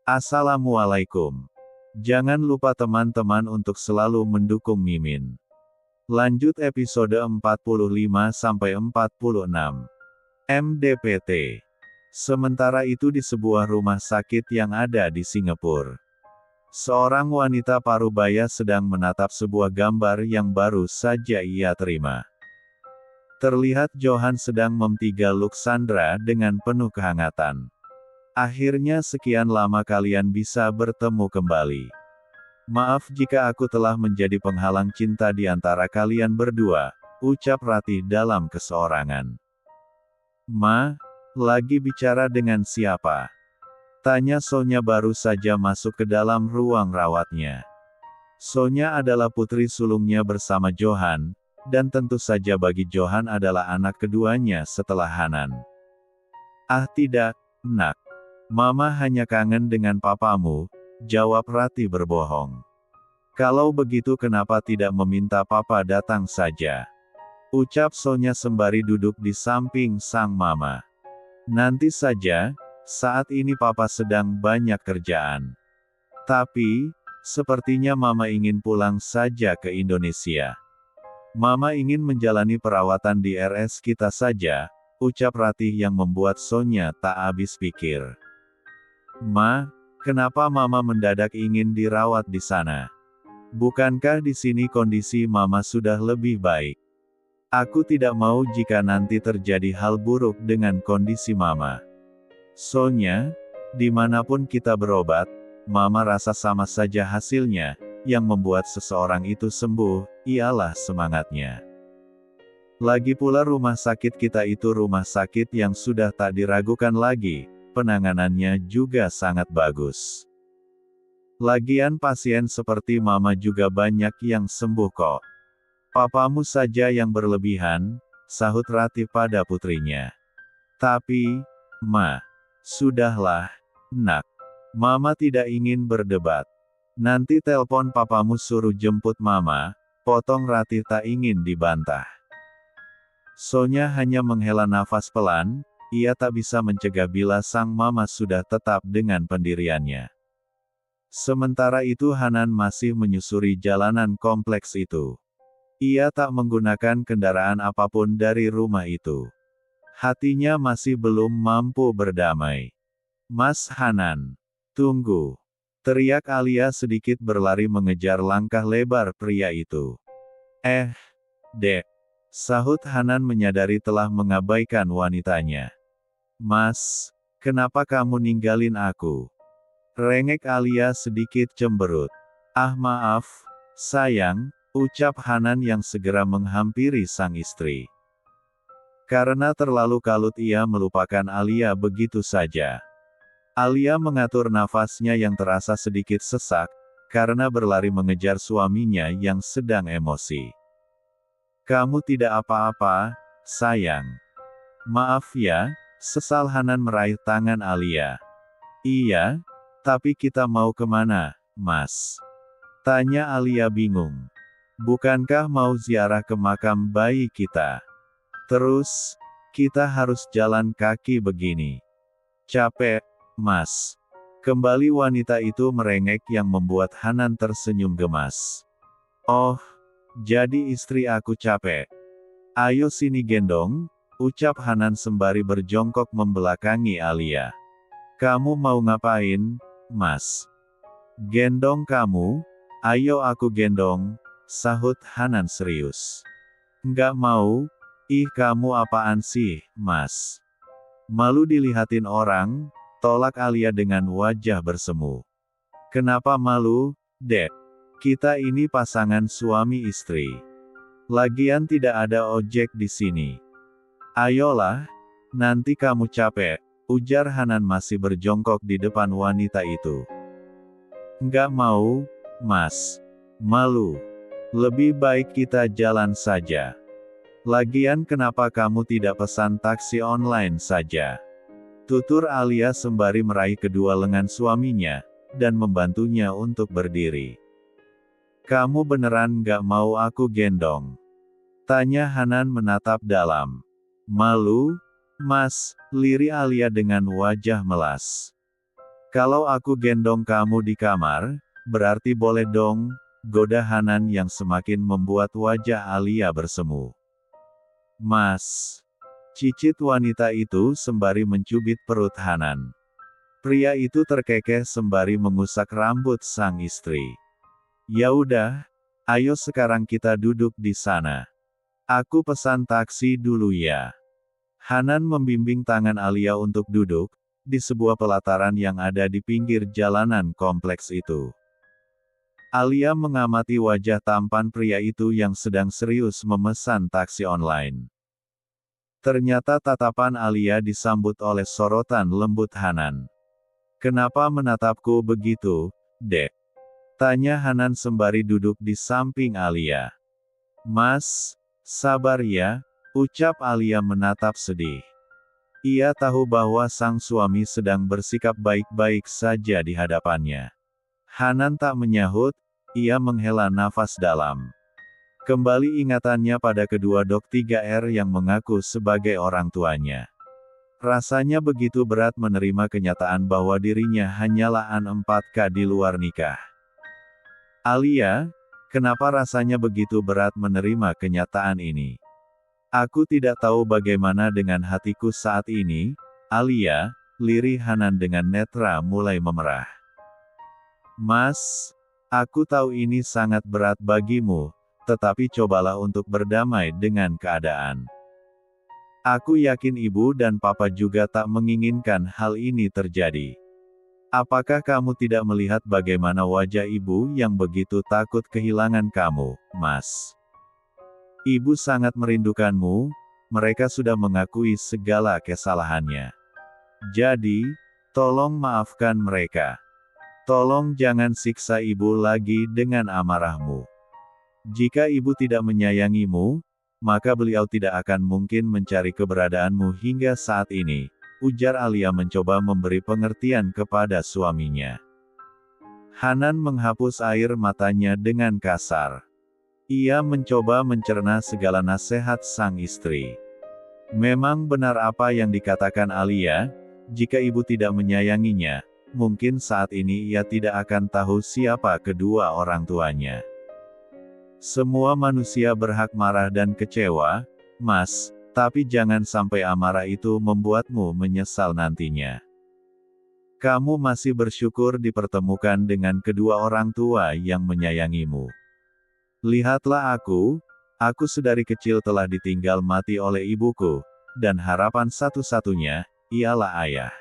Assalamualaikum. Jangan lupa teman-teman untuk selalu mendukung Mimin. Lanjut episode 45-46. MDPT. Sementara itu di sebuah rumah sakit yang ada di Singapura. Seorang wanita parubaya sedang menatap sebuah gambar yang baru saja ia terima. Terlihat Johan sedang memtiga Luxandra dengan penuh kehangatan. Akhirnya sekian lama kalian bisa bertemu kembali. Maaf jika aku telah menjadi penghalang cinta di antara kalian berdua, ucap Ratih dalam keseorangan. Ma, lagi bicara dengan siapa? Tanya Sonya baru saja masuk ke dalam ruang rawatnya. Sonya adalah putri sulungnya bersama Johan, dan tentu saja bagi Johan adalah anak keduanya setelah Hanan. Ah tidak, nak. Mama hanya kangen dengan papamu, jawab Ratih berbohong. Kalau begitu kenapa tidak meminta papa datang saja? Ucap Sonya sembari duduk di samping sang mama. Nanti saja, saat ini papa sedang banyak kerjaan. Tapi, sepertinya mama ingin pulang saja ke Indonesia. Mama ingin menjalani perawatan di RS kita saja, ucap Ratih yang membuat Sonya tak habis pikir. Ma, kenapa mama mendadak ingin dirawat di sana? Bukankah di sini kondisi mama sudah lebih baik? Aku tidak mau jika nanti terjadi hal buruk dengan kondisi mama. Sonya, dimanapun kita berobat, mama rasa sama saja hasilnya. Yang membuat seseorang itu sembuh, ialah semangatnya. Lagi pula rumah sakit kita itu rumah sakit yang sudah tak diragukan lagi, penanganannya juga sangat bagus. Lagian pasien seperti mama juga banyak yang sembuh kok. Papamu saja yang berlebihan, sahut Ratih pada putrinya. Tapi, Ma, sudahlah, nak. Mama tidak ingin berdebat. Nanti telpon papamu suruh jemput mama, potong Ratih tak ingin dibantah. Sonya hanya menghela nafas pelan, ia tak bisa mencegah bila sang mama sudah tetap dengan pendiriannya. Sementara itu Hanan masih menyusuri jalanan kompleks itu. Ia tak menggunakan kendaraan apapun dari rumah itu. Hatinya masih belum mampu berdamai. Mas Hanan, tunggu. Teriak Alia sedikit berlari mengejar langkah lebar pria itu. Dek. Sahut Hanan menyadari telah mengabaikan wanitanya. Mas, kenapa kamu ninggalin aku? Rengek Alia sedikit cemberut. Ah maaf, sayang, ucap Hanan yang segera menghampiri sang istri. Karena terlalu kalut ia melupakan Alia begitu saja. Alia mengatur nafasnya yang terasa sedikit sesak, karena berlari mengejar suaminya yang sedang emosi. Kamu tidak apa-apa, sayang. Maaf ya, sesal Hanan meraih tangan Alia. Iya, tapi kita mau kemana, Mas? Tanya Alia bingung. Bukankah mau ziarah ke makam bayi kita? Terus, kita harus jalan kaki begini. Capek, Mas. Kembali wanita itu merengek yang membuat Hanan tersenyum gemas. Oh, jadi istri aku capek. Ayo sini gendong, ucap Hanan sembari berjongkok membelakangi Alia. Kamu mau ngapain, Mas? Gendong kamu? Ayo aku gendong, sahut Hanan serius. Nggak mau, ih kamu apaan sih, Mas? Malu dilihatin orang? Tolak Alia dengan wajah bersemu. Kenapa malu, Dek? Kita ini pasangan suami istri. Lagian tidak ada ojek di sini. Ayolah, nanti kamu capek, ujar Hanan masih berjongkok di depan wanita itu. Nggak mau, Mas. Malu. Lebih baik kita jalan saja. Lagian kenapa kamu tidak pesan taksi online saja? Tutur Alia sembari meraih kedua lengan suaminya, dan membantunya untuk berdiri. Kamu beneran nggak mau aku gendong? Tanya Hanan menatap dalam. Malu? Mas, lirik Alia dengan wajah melas. Kalau aku gendong kamu di kamar, berarti boleh dong, goda Hanan yang semakin membuat wajah Alia bersemu. Mas. Cicit wanita itu sembari mencubit perut Hanan. Pria itu terkekeh sembari mengusap rambut sang istri. Ya udah, ayo sekarang kita duduk di sana. Aku pesan taksi dulu ya. Hanan membimbing tangan Alia untuk duduk, di sebuah pelataran yang ada di pinggir jalanan kompleks itu. Alia mengamati wajah tampan pria itu yang sedang serius memesan taksi online. Ternyata tatapan Alia disambut oleh sorotan lembut Hanan. Kenapa menatapku begitu, Dek? Tanya Hanan sembari duduk di samping Alia. Mas, sabar ya, ucap Alia menatap sedih. Ia tahu bahwa sang suami sedang bersikap baik-baik saja di hadapannya. Hanan tak menyahut, ia menghela nafas dalam. Kembali ingatannya pada kedua Dok 3R yang mengaku sebagai orang tuanya. Rasanya begitu berat menerima kenyataan bahwa dirinya hanyalah an 4K di luar nikah. Alia, kenapa rasanya begitu berat menerima kenyataan ini? Aku tidak tahu bagaimana dengan hatiku saat ini, Alia, lirih Hanan dengan netra mulai memerah. Mas, aku tahu ini sangat berat bagimu, tetapi cobalah untuk berdamai dengan keadaan. Aku yakin ibu dan papa juga tak menginginkan hal ini terjadi. Apakah kamu tidak melihat bagaimana wajah ibu yang begitu takut kehilangan kamu, Mas? Ibu sangat merindukanmu, mereka sudah mengakui segala kesalahannya. Jadi, tolong maafkan mereka. Tolong jangan siksa ibu lagi dengan amarahmu. Jika ibu tidak menyayangimu, maka beliau tidak akan mungkin mencari keberadaanmu hingga saat ini, ujar Alia mencoba memberi pengertian kepada suaminya. Hanan menghapus air matanya dengan kasar. Ia mencoba mencerna segala nasihat sang istri. Memang benar apa yang dikatakan Alia, jika ibu tidak menyayanginya, mungkin saat ini ia tidak akan tahu siapa kedua orang tuanya. Semua manusia berhak marah dan kecewa, Mas, tapi jangan sampai amarah itu membuatmu menyesal nantinya. Kamu masih bersyukur dipertemukan dengan kedua orang tua yang menyayangimu. Lihatlah aku sedari kecil telah ditinggal mati oleh ibuku, dan harapan satu-satunya, ialah ayah.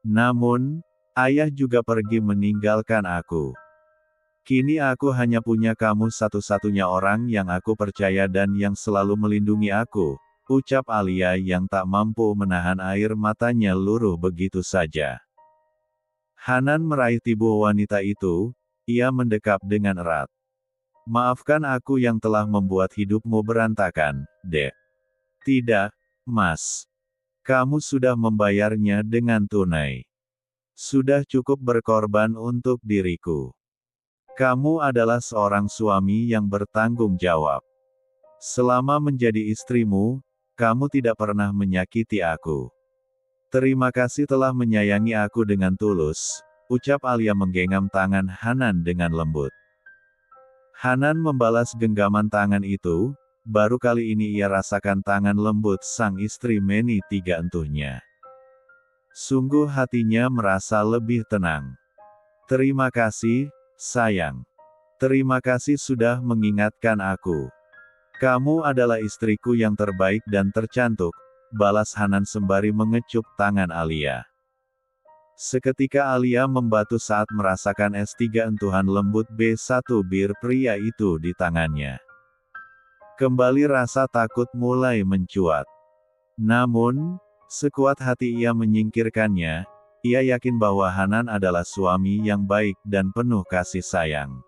Namun, ayah juga pergi meninggalkan aku. Kini aku hanya punya kamu satu-satunya orang yang aku percaya dan yang selalu melindungi aku, ucap Alia yang tak mampu menahan air matanya luruh begitu saja. Hanan meraih tubuh wanita itu, ia mendekap dengan erat. Maafkan aku yang telah membuat hidupmu berantakan, Dek. Tidak, Mas. Kamu sudah membayarnya dengan tunai. Sudah cukup berkorban untuk diriku. Kamu adalah seorang suami yang bertanggung jawab. Selama menjadi istrimu, kamu tidak pernah menyakiti aku. Terima kasih telah menyayangi aku dengan tulus, ucap Alia menggenggam tangan Hanan dengan lembut. Hanan membalas genggaman tangan itu, baru kali ini ia rasakan tangan lembut sang istri Meni tiga entuhnya. Sungguh hatinya merasa lebih tenang. Terima kasih, sayang. Terima kasih sudah mengingatkan aku. Kamu adalah istriku yang terbaik dan tercantik, balas Hanan sembari mengecup tangan Alia. Seketika Alia membatu saat merasakan S3 entuhan lembut B1 bir pria itu di tangannya. Kembali rasa takut mulai mencuat. Namun, sekuat hati ia menyingkirkannya, ia yakin bahwa Hanan adalah suami yang baik dan penuh kasih sayang.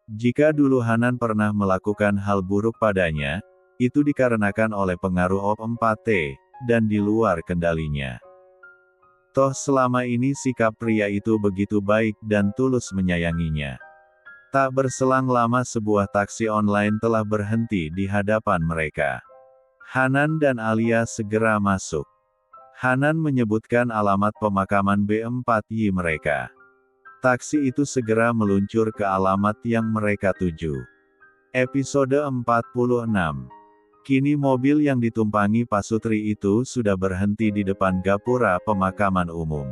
Jika dulu Hanan pernah melakukan hal buruk padanya, itu dikarenakan oleh pengaruh OP4T, dan di luar kendalinya. Toh selama ini sikap pria itu begitu baik dan tulus menyayanginya. Tak berselang lama sebuah taksi online telah berhenti di hadapan mereka. Hanan dan Alia segera masuk. Hanan menyebutkan alamat pemakaman B4Y mereka. Taksi itu segera meluncur ke alamat yang mereka tuju. Episode 46. Kini mobil yang ditumpangi Pasutri itu sudah berhenti di depan gapura pemakaman umum.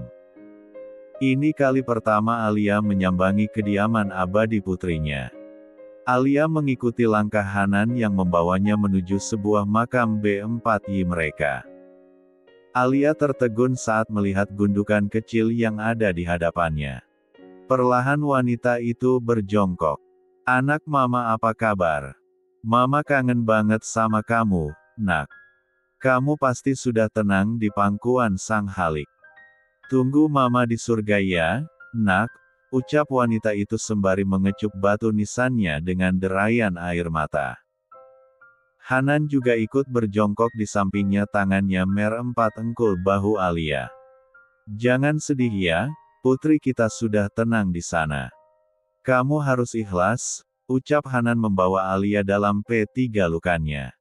Ini kali pertama Alia menyambangi kediaman abadi putrinya. Alia mengikuti langkah Hanan yang membawanya menuju sebuah makam B4Y mereka. Alia tertegun saat melihat gundukan kecil yang ada di hadapannya. Perlahan wanita itu berjongkok. "Anak mama, apa kabar? Mama kangen banget sama kamu, nak. Kamu pasti sudah tenang di pangkuan Sang Halik. Tunggu mama di surga ya, nak," ucap wanita itu sembari mengecup batu nisannya dengan derayan air mata. Hanan juga ikut berjongkok di sampingnya, tangannya merempat engkul bahu Alia. "Jangan sedih ya, putri kita sudah tenang di sana. Kamu harus ikhlas," ucap Hanan membawa Alia dalam P3 lukannya.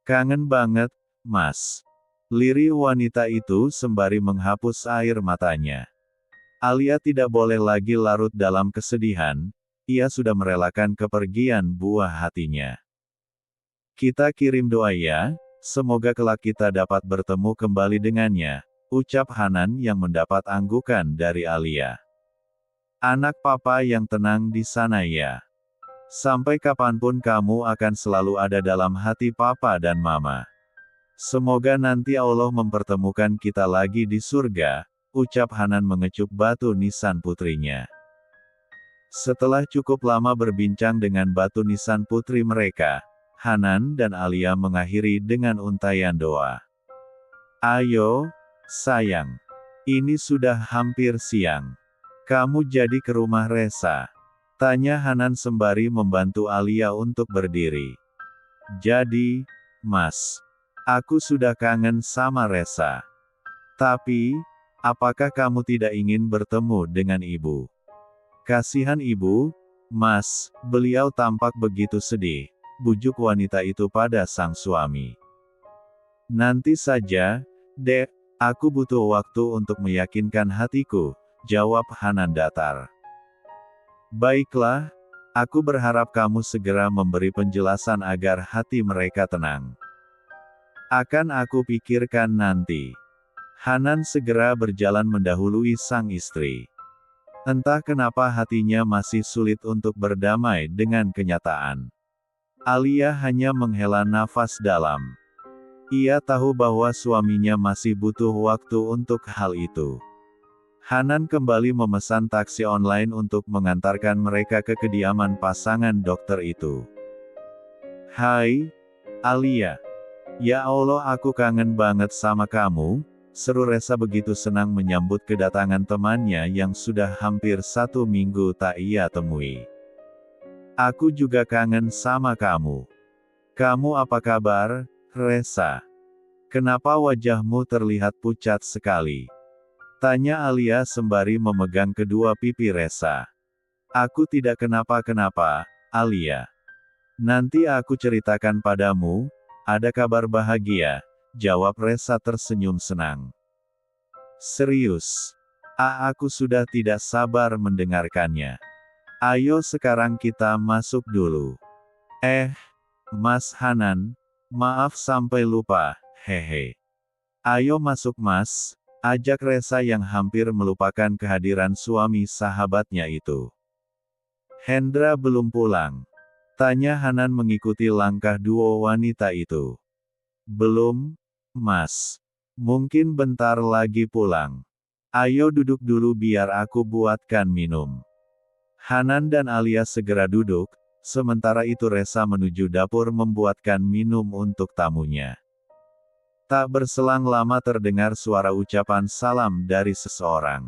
"Kangen banget, Mas," lirih wanita itu sembari menghapus air matanya. Alia tidak boleh lagi larut dalam kesedihan, ia sudah merelakan kepergian buah hatinya. "Kita kirim doa ya, semoga kelak kita dapat bertemu kembali dengannya," ucap Hanan yang mendapat anggukan dari Alia. "Anak papa yang tenang di sana ya. Sampai kapanpun kamu akan selalu ada dalam hati papa dan mama. Semoga nanti Allah mempertemukan kita lagi di surga," ucap Hanan mengecup batu nisan putrinya. Setelah cukup lama berbincang dengan batu nisan putri mereka, Hanan dan Alia mengakhiri dengan untaian doa. "Ayo, sayang. Ini sudah hampir siang. Kamu jadi ke rumah Resa?" tanya Hanan sembari membantu Alia untuk berdiri. "Jadi, Mas. Aku sudah kangen sama Resa. Tapi, apakah kamu tidak ingin bertemu dengan ibu?" "Kasihan ibu, Mas, beliau tampak begitu sedih," bujuk wanita itu pada sang suami. "Nanti saja, Dek, aku butuh waktu untuk meyakinkan hatiku," jawab Hanan datar. "Baiklah, aku berharap kamu segera memberi penjelasan agar hati mereka tenang. Akan aku pikirkan nanti." Hanan segera berjalan mendahului sang istri. Entah kenapa hatinya masih sulit untuk berdamai dengan kenyataan. Alia hanya menghela nafas dalam. Ia tahu bahwa suaminya masih butuh waktu untuk hal itu. Hanan kembali memesan taksi online untuk mengantarkan mereka ke kediaman pasangan dokter itu. "Hai, Alia. Ya Allah, aku kangen banget sama kamu," seru Resa begitu senang menyambut kedatangan temannya yang sudah hampir 1 minggu tak ia temui. "Aku juga kangen sama kamu. Kamu apa kabar, Resa? Kenapa wajahmu terlihat pucat sekali?" tanya Alia sembari memegang kedua pipi Resa. "Aku tidak kenapa-kenapa, Alia. Nanti aku ceritakan padamu, ada kabar bahagia," jawab Resa tersenyum senang. "Serius? Aku sudah tidak sabar mendengarkannya. Ayo sekarang kita masuk dulu." Mas Hanan, maaf sampai lupa, hehe. "Ayo masuk Mas," ajak Resa yang hampir melupakan kehadiran suami sahabatnya itu. "Hendra belum pulang?" tanya Hanan mengikuti langkah duo wanita itu. "Belum, Mas. Mungkin bentar lagi pulang. Ayo duduk dulu biar aku buatkan minum." Hanan dan Alia segera duduk, sementara itu Resa menuju dapur membuatkan minum untuk tamunya. Tak berselang lama terdengar suara ucapan salam dari seseorang.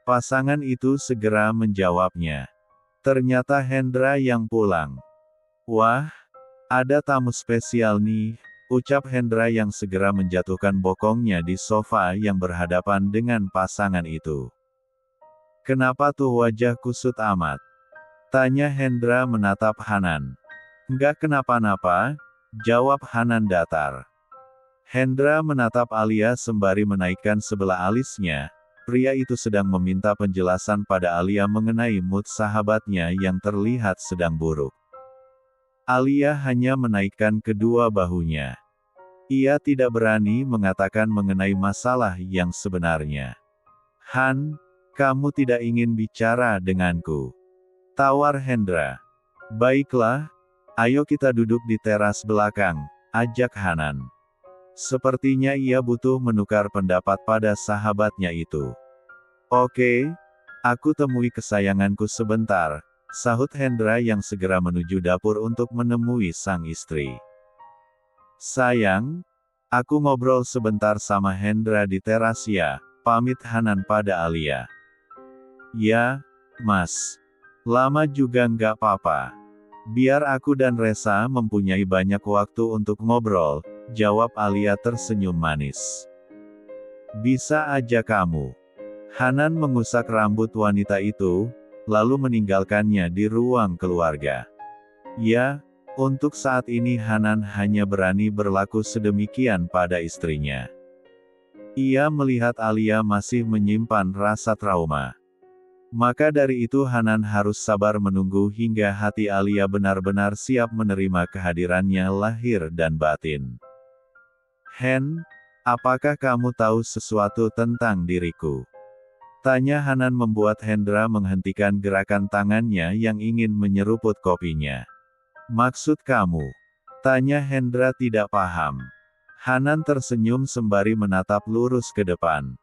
Pasangan itu segera menjawabnya. Ternyata Hendra yang pulang. "Wah, ada tamu spesial nih," ucap Hendra yang segera menjatuhkan bokongnya di sofa yang berhadapan dengan pasangan itu. "Kenapa tuh wajah kusut amat?" tanya Hendra menatap Hanan. "Enggak kenapa-napa," jawab Hanan datar. Hendra menatap Alia sembari menaikkan sebelah alisnya. Pria itu sedang meminta penjelasan pada Alia mengenai mood sahabatnya yang terlihat sedang buruk. Alia hanya menaikkan kedua bahunya. Ia tidak berani mengatakan mengenai masalah yang sebenarnya. Han, kamu tidak ingin bicara denganku? Tawar Hendra. Baiklah, ayo kita duduk di teras belakang, ajak Hanan. Sepertinya ia butuh menukar pendapat pada sahabatnya itu. Oke, aku temui kesayanganku sebentar, sahut Hendra yang segera menuju dapur untuk menemui sang istri. Sayang, aku ngobrol sebentar sama Hendra di teras ya, pamit Hanan pada Alia. Ya, Mas. Lama juga nggak apa-apa. Biar aku dan Resa mempunyai banyak waktu untuk ngobrol, jawab Alia tersenyum manis. Bisa aja kamu. Hanan mengusak rambut wanita itu, lalu meninggalkannya di ruang keluarga. Ya, untuk saat ini Hanan hanya berani berlaku sedemikian pada istrinya. Ia melihat Alia masih menyimpan rasa trauma. Maka dari itu Hanan harus sabar menunggu hingga hati Alia benar-benar siap menerima kehadirannya lahir dan batin. Hen, apakah kamu tahu sesuatu tentang diriku? Tanya Hanan membuat Hendra menghentikan gerakan tangannya yang ingin menyeruput kopinya. Maksud kamu? Tanya Hendra tidak paham. Hanan tersenyum sembari menatap lurus ke depan.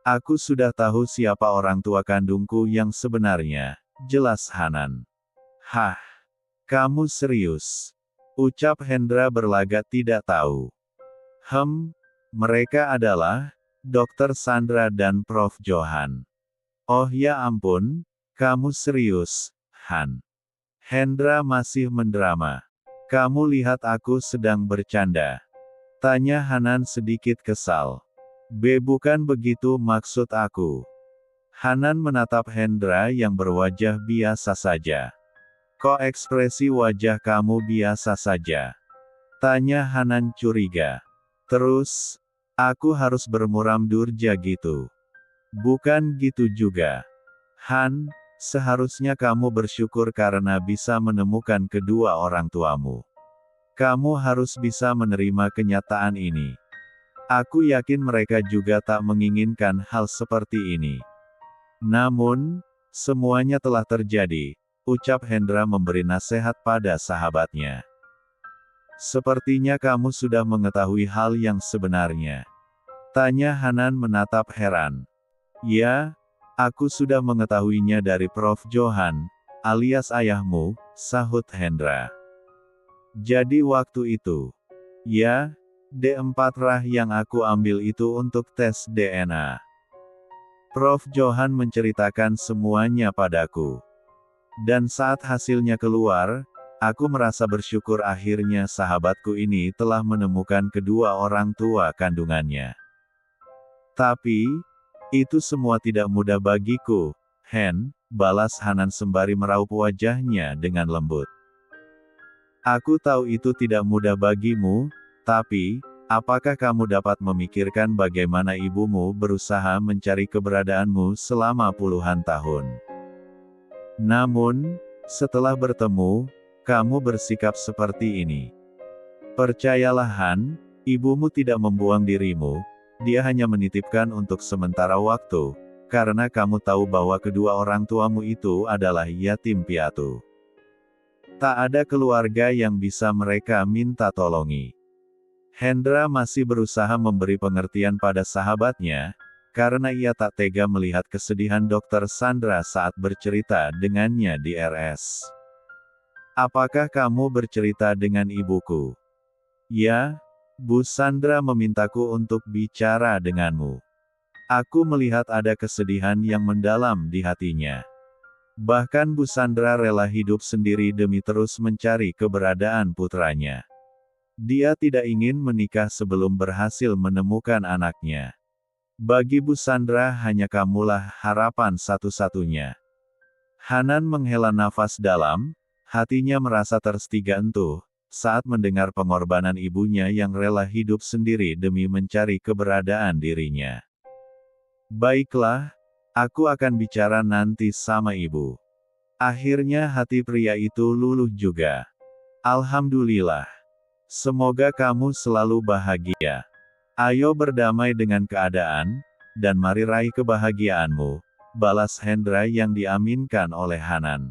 Aku sudah tahu siapa orang tua kandungku yang sebenarnya, jelas Hanan. Hah? Kamu serius? Ucap Hendra berlagak tidak tahu. Mereka adalah Dr. Sandra dan Prof. Johan. Oh ya ampun, kamu serius, Han? Hendra masih mendrama. Kamu lihat aku sedang bercanda? Tanya Hanan sedikit kesal. Bukan begitu maksud aku. Hanan menatap Hendra yang berwajah biasa saja. Kok ekspresi wajah kamu biasa saja? Tanya Hanan curiga. Terus, aku harus bermuram durja gitu? Bukan gitu juga. Han, seharusnya kamu bersyukur karena bisa menemukan kedua orang tuamu. Kamu harus bisa menerima kenyataan ini. Aku yakin mereka juga tak menginginkan hal seperti ini. Namun, semuanya telah terjadi, ucap Hendra memberi nasihat pada sahabatnya. Sepertinya kamu sudah mengetahui hal yang sebenarnya. Tanya Hanan menatap heran. Ya, aku sudah mengetahuinya dari Prof. Johan, alias ayahmu, sahut Hendra. Jadi waktu itu. Ya, D4 rah yang aku ambil itu untuk tes DNA. Prof. Johan menceritakan semuanya padaku. Dan saat hasilnya keluar, aku merasa bersyukur akhirnya sahabatku ini telah menemukan kedua orang tua kandungannya. Tapi, itu semua tidak mudah bagiku, Hen, balas Hanan sembari meraup wajahnya dengan lembut. Aku tahu itu tidak mudah bagimu, tapi, apakah kamu dapat memikirkan bagaimana ibumu berusaha mencari keberadaanmu selama puluhan tahun? Namun, setelah bertemu, kamu bersikap seperti ini. Percayalah Han, ibumu tidak membuang dirimu, dia hanya menitipkan untuk sementara waktu, karena kamu tahu bahwa kedua orang tuamu itu adalah yatim piatu. Tak ada keluarga yang bisa mereka minta tolongi. Hendra masih berusaha memberi pengertian pada sahabatnya, karena ia tak tega melihat kesedihan Dr. Sandra saat bercerita dengannya di RS. Apakah kamu bercerita dengan ibuku? Ya, Bu Sandra memintaku untuk bicara denganmu. Aku melihat ada kesedihan yang mendalam di hatinya. Bahkan Bu Sandra rela hidup sendiri demi terus mencari keberadaan putranya. Dia tidak ingin menikah sebelum berhasil menemukan anaknya. Bagi Bu Sandra hanya kamulah harapan satu-satunya. Hanan menghela nafas dalam, hatinya merasa terstiga entuh, saat mendengar pengorbanan ibunya yang rela hidup sendiri demi mencari keberadaan dirinya. Baiklah, aku akan bicara nanti sama ibu. Akhirnya hati pria itu luluh juga. Alhamdulillah. Semoga kamu selalu bahagia. Ayo berdamai dengan keadaan, dan mari raih kebahagiaanmu, balas Hendra yang diaminkan oleh Hanan.